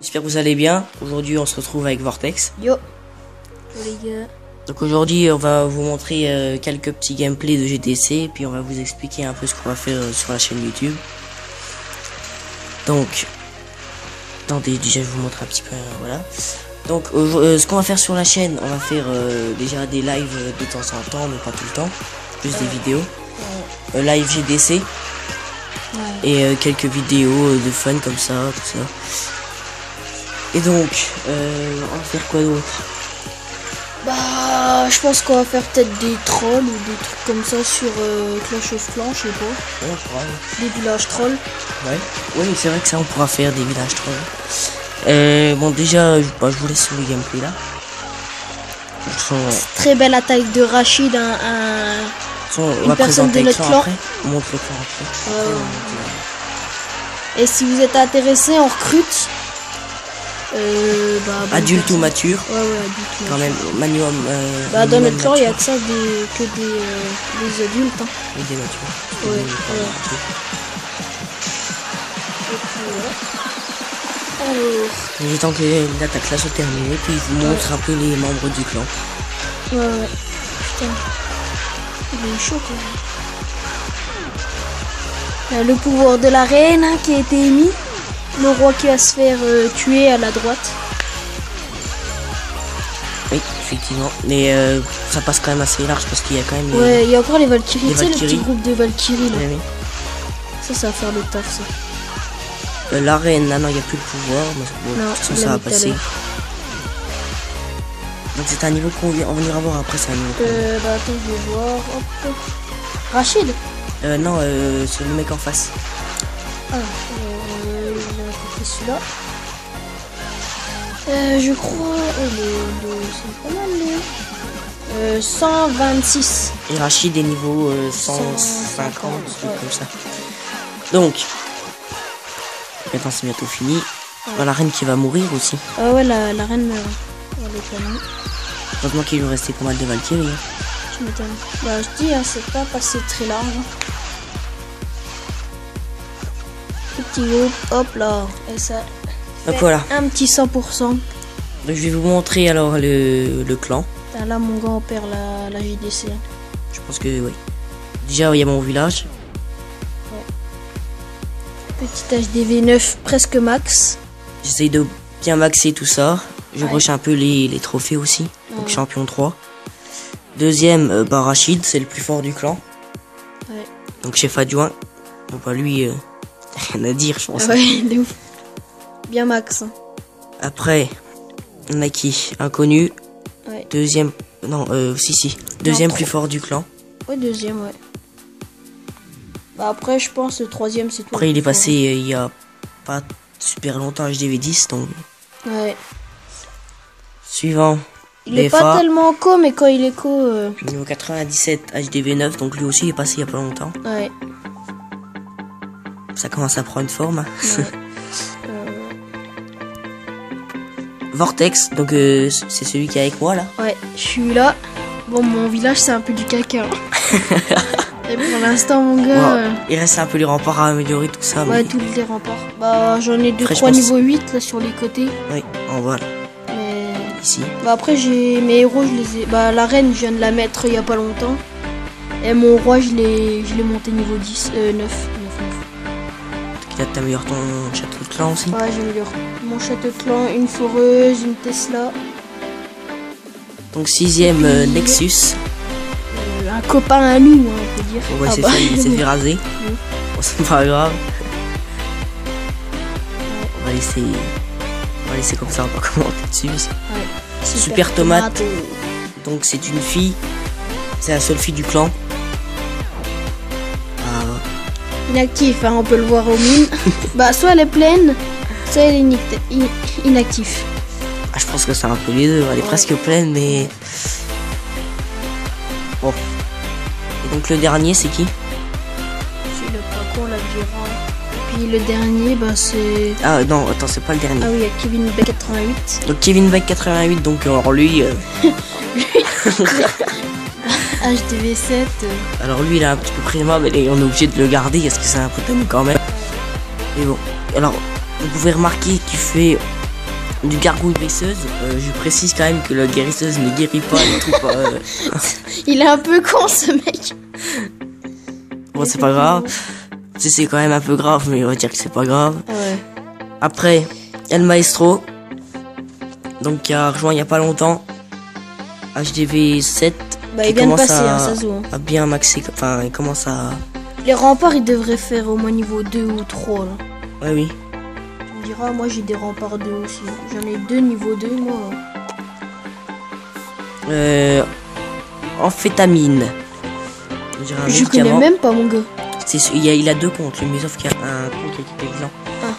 J'espère que vous allez bien. Aujourd'hui, on se retrouve avec Vortex. Yo les gars. Donc aujourd'hui, on va vous montrer quelques petits gameplays de GTC, puis on va vous expliquer un peu ce qu'on va faire sur la chaîne YouTube. Donc, attendez, déjà je vous montre un petit peu, voilà. Donc, ce qu'on va faire sur la chaîne, on va faire déjà des lives de temps en temps, mais pas tout le temps, plus des vidéos. Live GDC. Et quelques vidéos de fun comme ça, tout ça. Et donc, on va faire quoi d'autre? Bah, je pense qu'on va faire peut-être des trolls ou des trucs comme ça sur Clash of Clans, je sais pas. Ouais, on pourra, Des villages trolls. ouais. Oui, c'est vrai que ça, on pourra faire des villages trolls. Bon, déjà, je vous laisse sur le gameplay là. Très belle attaque de Rachid, On va personne présenter de le notre clan clan. après. On montre le clan après. Et si vous êtes intéressé, on recrute. Bonne Adulte ou personne. mature, Ouais, adulte. quand même, minimum. Bah, dans minimum notre clan, il y a mature. que ça, que des adultes. Hein. Et des matures. Ouais, Et Alors, le temps que l'attaque là soit terminée, puis je vous montre un peu les membres du clan. ouais. Putain. Il est chaud quand même. Le pouvoir de la reine hein, qui a été émis. Le roi qui va se faire tuer à la droite. Oui, effectivement. Mais ça passe quand même assez large parce qu'il y a quand même. Ouais, il y a encore les Valkyries. les Tu sais, le Valkyries. petit groupe de Valkyries là. Oui, oui. Ça va faire le taf ça. L'arène, là, non, il n'y a plus le pouvoir. Mais bon, Non, de toute façon, il ça l'a va mis tout à passer. l'heure. Donc, c'est un niveau qu'on on ira voir après. C'est un niveau. Bah attends, je vais voir. Hop. Rachid. Non, c'est le mec en face. Ah, j'ai compris celui-là. Je crois. C'est pas mal les. 126. Et Rachid est niveau 150, un truc comme ça. Donc, maintenant c'est bientôt fini. La reine qui va mourir aussi. Ah ouais, la reine meurt. Elle est canons. Heureusement qu'il lui restait pas mal de Valkyries. Hein. Je m'étonne. Bah, je dis, hein, c'est pas passé très large. Hein. Petit groupe, hop là. Et ça. Donc fait voilà. Un petit 100%. Donc je vais vous montrer alors le clan. Ah, là, mon gars, on perd la JDC. Hein. Je pense que oui. Déjà, il y a mon village. Petit HDV9 presque max. J'essaye de bien maxer tout ça. Je Ouais. rush un peu les trophées aussi. Donc Ouais. champion 3. Deuxième, Rachid, c'est le plus fort du clan. Ouais. Donc chef adjoint. Donc bah lui, rien à dire, je pense. Ah ouais, de ouf. Bien max. Hein. Après, on a qui? Inconnu. Ouais. Deuxième, non, si. Deuxième Non, plus fort du clan. Ouais, deuxième, ouais. Bah après, je pense le troisième, c'est tout. Après, il est passé il y a pas super longtemps à HDV10, donc Ouais. suivant. Il est BFA, pas tellement co, mais quand il est co, niveau 97 HDV9, donc lui aussi il est passé il y a pas longtemps. ouais. Ça commence à prendre une forme. Hein. Ouais. Vortex, donc c'est celui qui est avec moi là. Ouais, je suis là. Bon, mon village, c'est un peu du caca. Hein. Et pour l'instant, mon gars... Wow. Il reste un peu les remparts à améliorer, tout ça. Ouais, Mais... tous les remparts. Bah, j'en ai 2-3 Franchement, niveau 8 là sur les côtés. Oui, on voit là, Mais... ici. Bah, après, j'ai mes héros, je les ai. Bah, la reine, je viens de la mettre il y a pas longtemps. Et mon roi, je l'ai monté niveau 10, 9. Là, t'améliores ton château de clan aussi. Ouais, j'améliore mon château de clan, une foreuse, une Tesla. Donc sixième Nexus. Un copain à nous, hein, on peut dire. Ouais, Ah c'est bah. fait, il s'est fait raser. Bon, c'est pas grave. On va laisser comme ça, on va pas commenter dessus. Ouais. Super tomate. Donc c'est une fille. C'est la seule fille du clan. Inactif, hein, on peut le voir aux mines. Bah, soit elle est pleine, soit elle est inactive. Ah, je pense que c'est un peu les deux. Elle est Ouais. presque pleine, mais bon. Et donc le dernier, c'est qui? C'est le Paco, la Durand. Et puis le dernier, bah, c'est. Ah non, attends, c'est pas le dernier. Ah oui, il y a Kevin B88. Donc Kevin Beck 88. Donc alors lui, HDV7. alors lui, il a un petit peu pris le mob, mais on est obligé de le garder parce que c'est un pote à nous quand même. Mais bon, alors vous pouvez remarquer qu'il fait du gargouille guérisseuse. Je précise quand même que la guérisseuse ne guérit pas les trucs. Il est un peu con ce mec. Bon, c'est pas grave. C'est quand même un peu grave, mais on va dire que c'est pas grave. Ouais. Après, El Maestro. Donc, qui a rejoint il y a pas longtemps. HDV 7. Bah, qui il vient de commence passer, hein, ça se voit. à bien maxer. Enfin, il commence à. Les remparts, ils devraient faire au moins niveau 2 ou 3 là. Ouais, oui. Tu me diras, moi j'ai des remparts 2 aussi. J'en ai 2 niveau 2, moi. Amphétamine. Je connais même pas, mon gars. Il a 2 comptes, mais sauf qu'il y a un compte qui est excellent. Ah.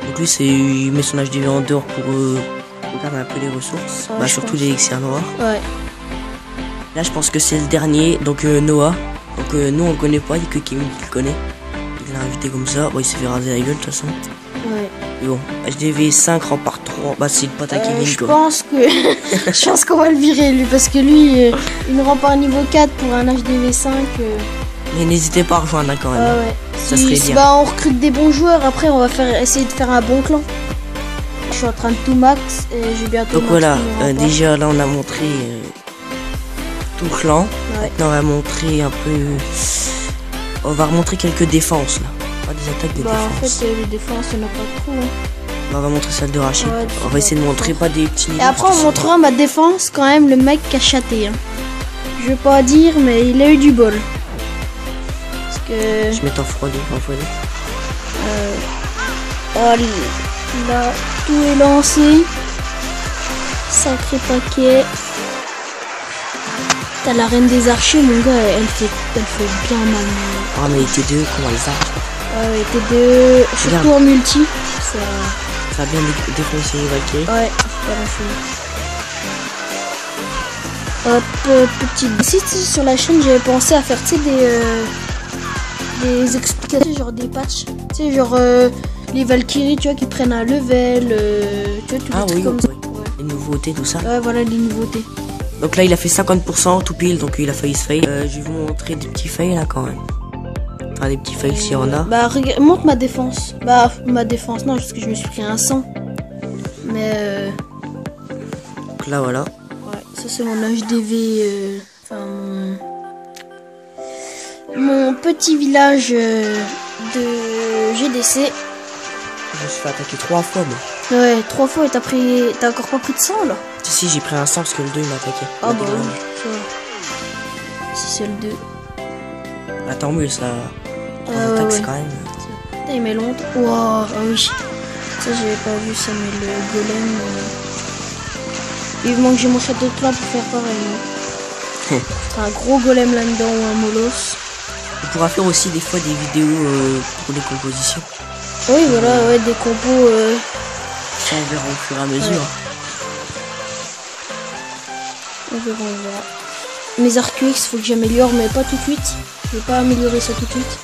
Donc lui, il met son HDV en dehors pour regarder un peu les ressources. Ouais, bah, surtout les élixirs noirs. Ouais. Là, je pense que c'est le dernier, donc Noah. Donc nous, on le connaît pas, il y a que Kevin qui le connaît. Il l'a invité comme ça. Bon, il s'est fait raser la gueule de toute façon. Ouais. Mais bon, HDV 5 rempart 3. Bah, c'est le pote à Kevin, je quoi. pense que je pense qu'on va le virer lui parce que lui il ne rempart niveau 4 pour un HDV 5. Mais n'hésitez pas à rejoindre quand même. Ouais. Ça serait bien. Bah, on recrute des bons joueurs, après on va essayer de faire un bon clan. Je suis en train de tout max et j'ai bientôt. Donc voilà, déjà là on a montré tout le clan. Ouais. Maintenant on va montrer un peu. On va remontrer quelques défenses là. Pas des attaques, des Bah défenses. en fait les défenses il n'y en a pas trop. Hein. On va montrer celle de Rachid. Ouais, On va essayer de montrer pas des petits. Et après on montrera ma défense quand même, le mec qui a chaté. Hein. Je vais pas dire mais il a eu du bol. Parce que. Je mets en froid. Oh là, tout est lancé. Sacré paquet. T'as la reine des archers, mon gars, elle fait bien mal. Ah mais T2, comment elle ça? Ouais, T2, surtout en multi. Ça a bien défoncé les Valkyries. Ouais, c'est pas la Hop, petite. Si, sur la chaîne, j'avais pensé à faire, tu sais, des explications, genre des patchs. Tu sais, genre les Valkyries, tu vois, qui prennent un level, tu vois, tout trucs comme ça. Ouais. Les nouveautés, tout ça. Ouais, voilà, les nouveautés. Donc là, il a fait 50% tout pile, donc il a failli se fail. Je vais vous montrer des petits fails là quand même. Enfin, des petits fails s'il y en a. Bah, montre ma défense. Bah, ma défense, non, parce que je me suis pris un 100. Mais. Donc là, voilà. Ouais, ça c'est mon HDV. Enfin, mon petit village de GDC. Je me suis fait attaquer 3 fois, moi. Ouais, 3 fois et t'as encore pas pris de 100 là? Si, j'ai pris un 100 parce que le 2 il m'a attaqué. Ah bah oui, ça va. Si c'est le 2. Ah, tant mieux, ça. Ouais. quand même. Putain, il met longtemps. Wow, ah oui. Ça, j'avais pas vu ça, mais le golem. Vivement que j'ai mon château de clan pour faire pareil. Un gros golem là-dedans ou un molosse. On pourra faire aussi des fois des vidéos pour les compositions. Oui, voilà, ouais, des compos. Ça, on verra au fur et à mesure. Ouais. On verra. Mes arcs-X, faut que j'améliore, mais pas tout de suite. Je vais pas améliorer ça tout de suite.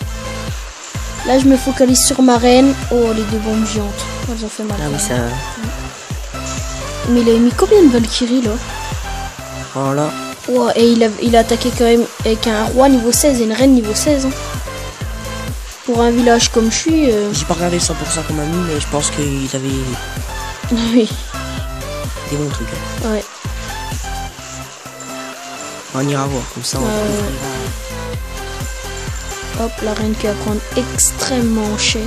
Là, je me focalise sur ma reine. Oh, les 2 bombes géantes. Elles ont fait mal. Ah oui, ça. Mais il a mis combien de Valkyries là? Voilà. Oh, et il a attaqué quand même avec un roi niveau 16 et une reine niveau 16. Hein. Pour un village comme je suis. J'ai pas regardé 100% qu'on m'a mis, mais je pense qu'ils avaient Oui. des bons trucs. Hein. Ouais. On ira voir, comme ça on Hop, la reine qui va prendre extrêmement cher.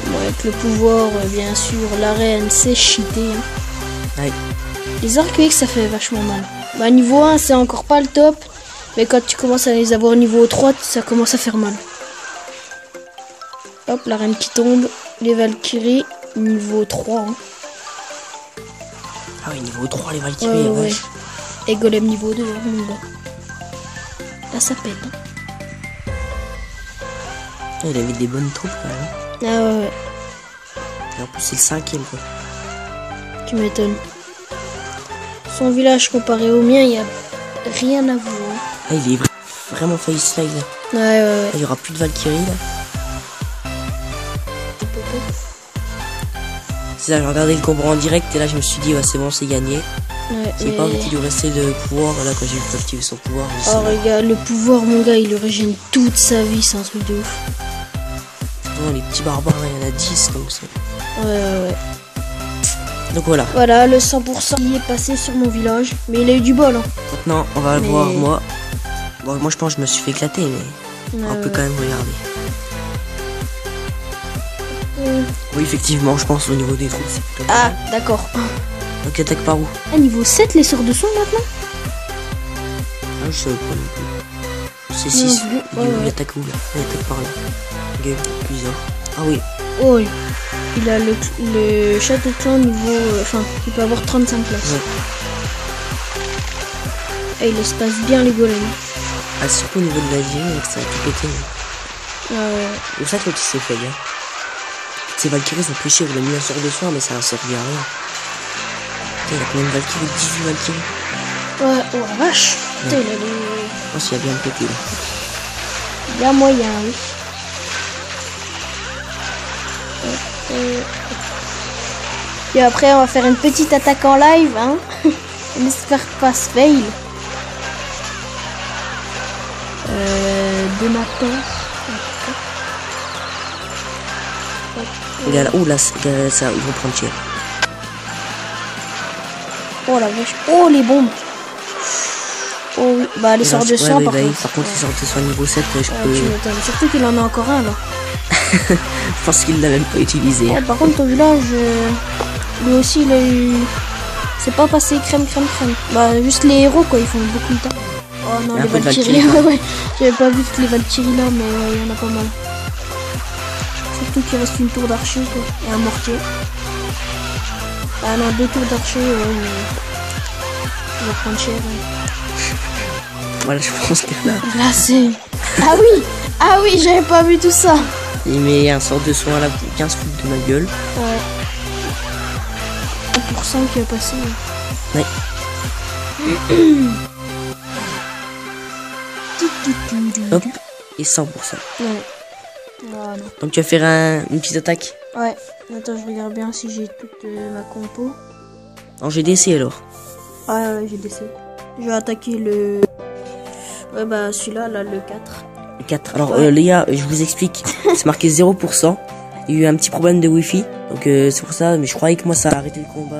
Bon, avec le pouvoir, bien sûr, la reine c'est cheaté. Hein. Ouais. Les arcs-X ça fait vachement mal. Bah niveau 1 c'est encore pas le top. Mais quand tu commences à les avoir au niveau 3, ça commence à faire mal. Hop, la reine qui tombe. Les Valkyries, niveau 3. Hein. Ah oui, niveau 3 les Valkyries. Ouais. Et golem niveau 2. Hein, là ça pète. Hein. Il avait des bonnes troupes quand même. Ah ouais. Et en plus c'est le 5ème quoi. Tu m'étonnes. Son village comparé au mien, il n'y a rien à voir. Ah, il est vraiment failli slide là. Ouais. Il y aura plus de Valkyrie là. C'est ça, j'ai regardé le combat en direct et là je me suis dit ouais, c'est bon, c'est gagné. Ouais, c'est pas qu'il lui restait le pouvoir. Là quand j'ai vu activer son pouvoir. Oh regarde, le pouvoir mon gars, il lui régène toute sa vie, c'est un truc de ouf. Non, les petits barbares, il y en a 10 donc c'est. Ouais. Donc voilà. Voilà, le 100% qui est passé sur mon village. Mais il a eu du bol. Hein. Maintenant, on va voir moi. Bon, moi, je pense que je me suis fait éclater, mais on peut quand même regarder. Oui, effectivement, je pense au niveau des trous, c'est plutôt Ah, pas mal. d'accord. Donc, attaque par où? À niveau 7, les sorts de son maintenant. Ah, je sais pas non plus. C'est 6. Il attaque où là? Il attaque par là. Ok, bizarre. Ah oui. Oh, oui. Il a le château de clan niveau... Enfin, il peut avoir 35 places. Ouais. Et il espace bien les golems. Ah, surtout au niveau de la vie, ça a tout pété. C'est pour ça que l'autre s'est fait bien. Ces Valkyries sont plus chers, il a mis un sort de soin, mais ça a servi à rien. Putain, il a combien de Valkyries? 18 Valkyries. Ouais, oh la vache. Putain, il a des... Je pense qu'il a bien pété là. Il y a moyen, oui. Et après, on va faire une petite attaque en live, hein. On espère pas se fail. De matin. Regarde, ouh là, ça, ils vont prendre cher. Oh la vache. Oh les bombes. Oh oui. Bah les sorts de soin par contre. Par contre, les sorts de soin niveau 7, je peux... Tu m'étonnes. Surtout qu'il en a encore un là. Je pense qu'il l'a même pas utilisé. Oh, par contre au village, lui aussi il a eu... C'est pas passé crème. Bah juste les héros quoi, ils font beaucoup de temps. Oh non, les Valkyries. Ouais. J'avais pas vu toutes les Valkyries là, mais il y en a pas mal. Surtout qu'il reste une tour d'archer quoi, et un mortier. Ah non, 2 tours d'archer, ouais, il va prendre cher. Ouais. Voilà, je pense que là... Là c'est... Ah oui, j'avais pas vu tout ça. Il met un sort de soin là pour 15 foutre de ma gueule. Ouais. 1% qui a passé. Ouais. Hop, et 100%. Ouais. Voilà. Donc tu vas faire une petite attaque. Ouais. Attends, je regarde bien si j'ai toute ma compo. En GDC alors. Ouais, j'ai décidé. Je vais attaquer le... Ouais, bah celui-là, là, le 4. Le 4. Alors les gars, je vous explique. C'est marqué 0%. Il y a eu un petit problème de wifi. Donc c'est pour ça, mais je croyais que moi ça a arrêté le combat.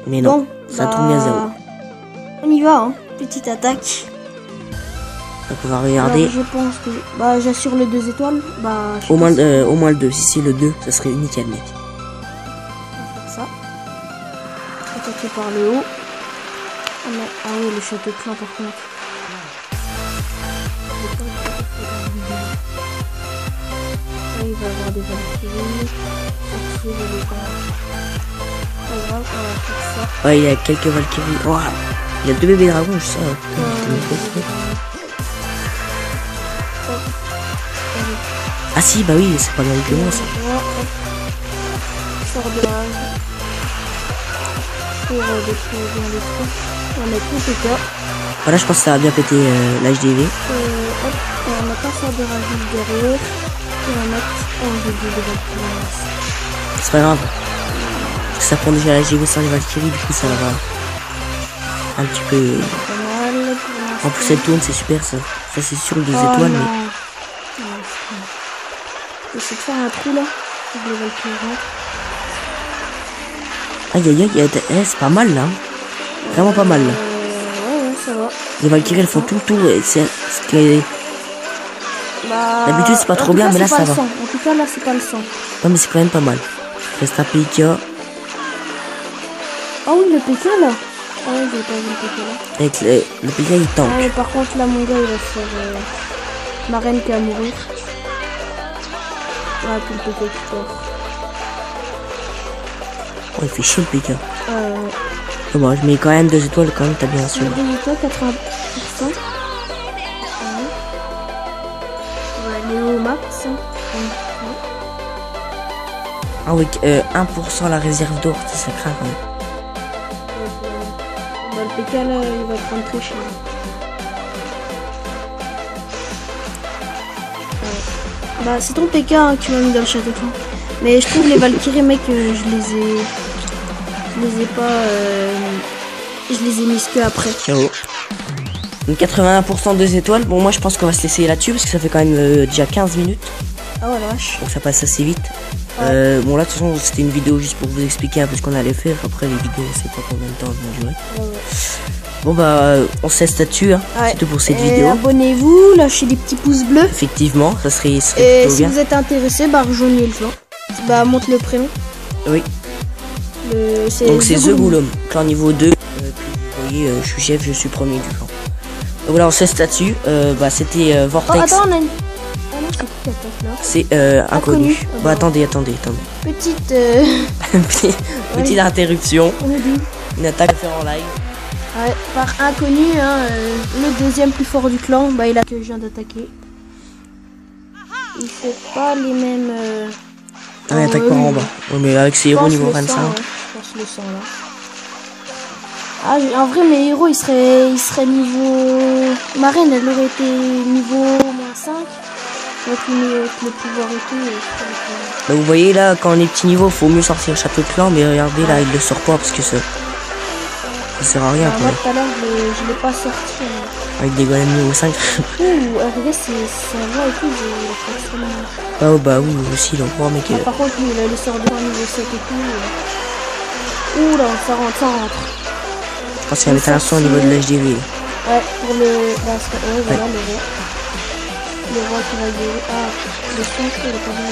Mais non, bon, ça a tourné à 0. On y va, hein. Petite attaque. Donc on va regarder. Alors, je pense que... Bah j'assure le 2 étoiles. Bah, au moins le 2. Si c'est le 2, ça serait nickel mec. On va faire ça. Attaquer par le haut. Ah oui, le château de clan par contre. Là, il va y avoir des Valkyries. Pas grave, on va faire ça. Ouais, il y a quelques Valkyries. Oh, il y a 2 bébés dragons, je sais. Ah si, bah oui, c'est pas bien que moi ça. Sort de rage. Pour détruire bien les trous. On va mettre tout PK. Voilà, je pense que ça va bien péter l'HDV. Hop, on va mettre un sort de rage derrière. Et on va mettre un GD de Valkyrie. C'est pas grave. Parce que ça prend déjà l'HDV sans les Valkyries, du coup ça va un petit peu... Pas mal. En plus elle tourne, c'est super ça. Ça c'est sûr 2 étoiles, mais... J'essaie de faire un trou là. Pour les Valkyries rentrent. Aïe, c'est pas mal là. Vraiment pas mal là. Ouais, ça va. Les Valkyries elles font tout le tour. C'est ce qui est... Bah, d'habitude c'est pas trop bien, mais là ça va. En tout cas là c'est pas le sang. Non mais c'est quand même pas mal. Reste un PK. Ah oui, le PK là. Ah ouais, j'ai pas vu le PK là. Avec le PK il tank. Ah, mais par contre là mon gars il va faire ma reine qui va mourir. Ouais, puis le PK qui pleure. Oh, il fait chier le PK. Bon, je mets quand même 2 étoiles quand même, t'as bien sûr. 2 étoiles, 80%. Ouais. On va aller au max. Ah oui, 1% la réserve d'or, ça craint quand même. Bah, le PK là, il va prendre très cher. Ouais. Bah, c'est ton PK hein, que tu m'as mis dans le château. Mais je trouve les Valkyries, mec, je les ai pas. Je les ai mises que après. Ciao. Donc 81% 2 étoiles. Bon, moi je pense qu'on va se laisser là-dessus parce que ça fait quand même déjà 15 minutes. Ah ouais, la vache. Donc ça passe assez vite. Bon là de toute façon c'était une vidéo juste pour vous expliquer un peu ce qu'on allait faire. Après les vidéos on sait pas combien de temps elles vont durer. Bon bah on se laisse là-dessus hein. C'est tout pour cette vidéo. Abonnez-vous, lâchez des petits pouces bleus. Effectivement, ça serait Et plutôt si bien. vous êtes intéressé, bah rejoignez le clan. Bah montre le prénom. Oui. Donc c'est The Gollum, clan niveau 2. Puis vous voyez, je suis chef, je suis premier du clan. Donc voilà, on se laisse là-dessus. Bah c'était Vortex. Attends, on a une... Ah non, c'est qui qui attaque là? C'est inconnu. Bah attendez. Petite... Petite interruption. Une attaque à faire en live. Ouais, par inconnu, hein, le deuxième plus fort du clan, bah il a que je viens d'attaquer. Il fait pas les mêmes... il attaque par en bas. Ouais, mais avec ses héros niveau 25. Je pense le sang là. Ah, en vrai, mes héros ils seraient niveau. Marraine, elle aurait été niveau -5. Avec le pouvoir et tout. Bah, vous voyez là, quand on est petit niveau, faut mieux sortir le château de clan. Mais regardez là, il le sort pas parce que ça sert à rien. Moi tout à l'heure, je l'ai pas sorti. Avec des golems niveau 5. Regarde, c'est un voix et tout, j'ai extrêmement. Ah bah oui, aussi, donc moi mec. Par contre, lui, il sort de niveau 7 et tout. Ouh là, ça rentre. Je pense qu'il y a une installation au niveau de l'HDV. Ouais, pour le. Bah, voilà, le roi qui va guérir. Ah, le son, il est pas bien.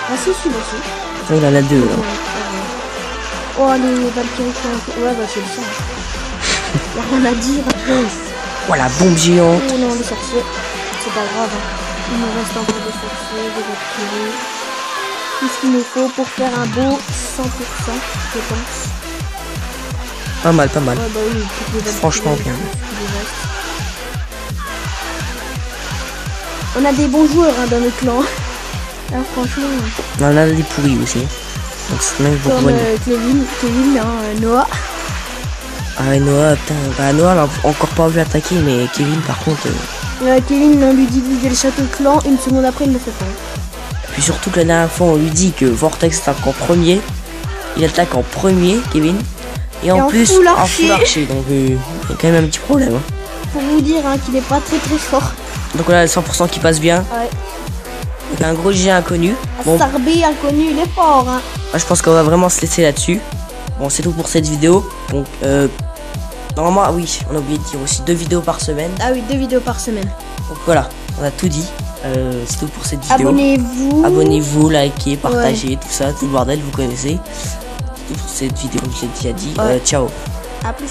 Ah, si, aussi. Ouais, il en a 2 là. Oh, les Valkyries qui ont. Ouais, bah, c'est le son. Y'a rien à dire. Voilà, bombe géante. Oh non, les sorciers. C'est pas grave. Hein. Il nous reste encore des sorciers, des Valkyries. Tout ce qu'il nous faut pour faire un beau 100%, je pense. Pas mal. Ouais, bah oui, franchement bien. On a des bons joueurs hein, dans le clan. Ah, franchement. On a des pourris aussi. Donc c'est même beaucoup. Comme Kevin, Noah. Ah ouais, Noah, putain. Bah Noah, on l'a encore pas vu attaquer, mais Kevin par contre. Kevin, on lui dit de vider le château de clan, une seconde après il le fait pas. Puis surtout que la dernière fois on lui dit que Vortex attaque en premier. Il attaque en premier, Kevin. Et en plus, en full archer. Donc il y a quand même un petit problème. Hein. Pour vous dire hein, qu'il est pas très fort. Donc là, le 100% qui passe bien. Ouais. Donc un gros jet inconnu. Bon. Sarbé inconnu, il est fort. Hein. Moi, je pense qu'on va vraiment se laisser là-dessus. Bon, c'est tout pour cette vidéo. Donc, normalement, ah oui, on a oublié de dire aussi 2 vidéos par semaine. Ah oui, 2 vidéos par semaine. Donc voilà, on a tout dit. C'est tout pour cette vidéo. Abonnez-vous, likez, partagez, tout ça, tout le bordel, vous connaissez. C'est tout pour cette vidéo, comme je l'ai déjà dit. Ciao. A plus.